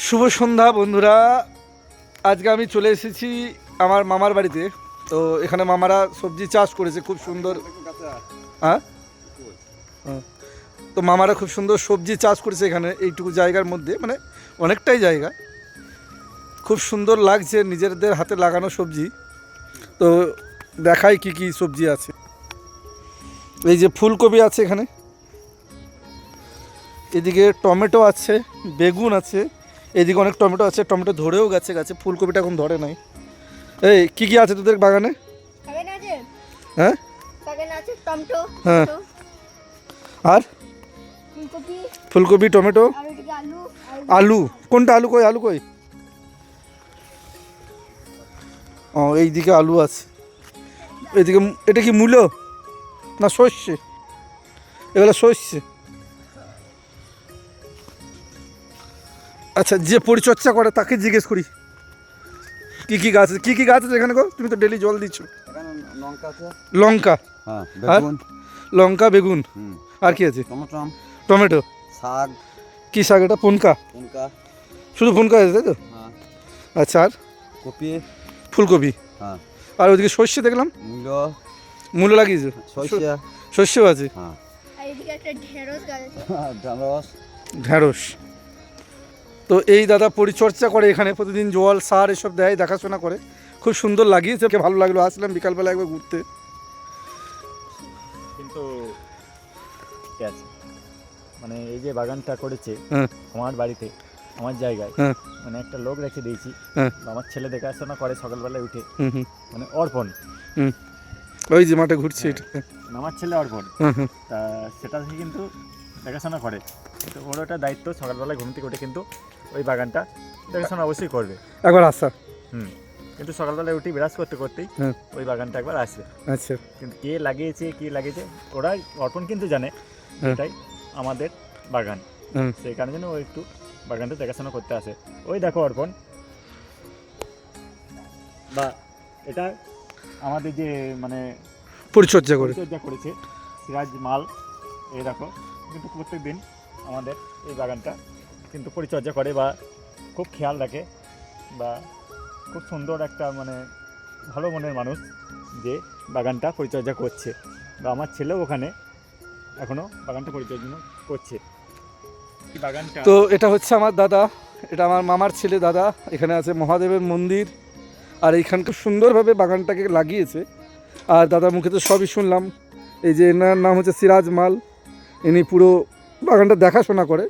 শুভ সন্ধ্যা বন্ধুরা। আজকে আমি চলে এসেছি আমার মামার বাড়িতে। তো এখানে মামারা সবজি চাষ করেছে খুব সুন্দর। হ্যাঁ, তো মামারা খুব সুন্দর সবজি চাষ করেছে এখানে এইটুকু জায়গার মধ্যে, মানে অনেকটাই জায়গা। খুব সুন্দর লাগছে নিজেদের হাতে লাগানো সবজি। তো দেখাই কি কি সবজি আছে। এই যে ফুলকপি আছে এখানে, এদিকে টমেটো আছে, বেগুন আছে, এদিকে অনেক টমেটো আছে, টমেটো ধরেও গেছে গাছে, ফুলকপিটা এখন ধরে নাই। এই কি কি আছে তোদের বাগানে? হ্যাঁ হ্যাঁ, আর ফুলকপি, টমেটো, আলু। কোনটা আলু কই? আলু কই? ও, এইদিকে আলু আছে। এদিকে এটা কি মূলো না সর্ষে? এগুলো সর্ষে। আচ্ছা, যে পরিচর্যা করে তাকে জিজ্ঞেস করি কি কি গাছ আছে। কি কি গাছ আছে এখানে গো? তুমি তো ডেলি জল দিচ্ছ। লঙ্কা, আর লঙ্কা, বেগুন, আর কি আছে? টমেটো, শাক। কি শাক এটা? পুনকা। শুধু পুনকা আছে তাই তো? আচ্ছা, আর কপি, ফুলকপি, আর ওইদিকে সর্ষে দেখলাম। মূলো লাগিয়েছে? শস্যও আছে। ঢেঁড়স। তো এই দাদা পরিচর্যা করে এখানে, প্রতিদিন জল সার এসব দেয়, দেখাশোনা করে। খুব সুন্দর লাগিয়েছে, ভালো লাগলো। আসলাম বিকালবেলা একবার ঘুরতে। কিন্তু মানে এই যে বাগানটা করেছে আমার বাড়িতে, আমার জায়গায়, মানে একটা লোক রেখে দিয়েছি। আমার ছেলে দেখাশোনা করে সকালবেলায় উঠে, মানে অর্পণ। ওই যে মাঠে ঘুরছে এটা, আমার ছেলে অর্পণ। তা সেটা থেকে কিন্তু দেখাশোনা করে। তো ওর একটা দায়িত্ব, সকালবেলায় ঘুম থেকে উঠে কিন্তু ওই বাগানটা দেখাশোনা অবশ্যই করবে। একবার আসা। কিন্তু সকালবেলায় উঠে বিরাজ করতে করতেই ওই বাগানটা একবার আসে। আচ্ছা, কিন্তু কে লাগিয়েছে ওরাই, অর্পণ কিন্তু জানে এটাই আমাদের বাগান। সেই কারণে ও একটু বাগানটা দেখাশোনা করতে আসে। ওই দেখো অর্পণ, বা এটা আমাদের যে মানে পরিচর্যা করেছে সিরাজ মাল। এই দেখো, কিন্তু প্রত্যেক দিন আমাদের এই বাগানটা কিন্তু পরিচর্যা করে, বা খুব খেয়াল রাখে, বা খুব সুন্দর একটা মানে ভালো মনের মানুষ যে বাগানটা পরিচর্যা করছে। বা আমার ছেলেও ওখানে এখনও বাগানটা পরিচর্যা করছে। বাগানটা তো এটা হচ্ছে আমার দাদা, এটা আমার মামার ছেলে দাদা। এখানে আছে মহাদেবের মন্দির, আর এইখান খুব সুন্দরভাবে বাগানটাকে লাগিয়েছে। আর দাদার মুখে তো সবই শুনলাম। এই যে এনার নাম হচ্ছে সিরাজ মাল, ইনি পুরো বাগানটা দেখাশোনা করে।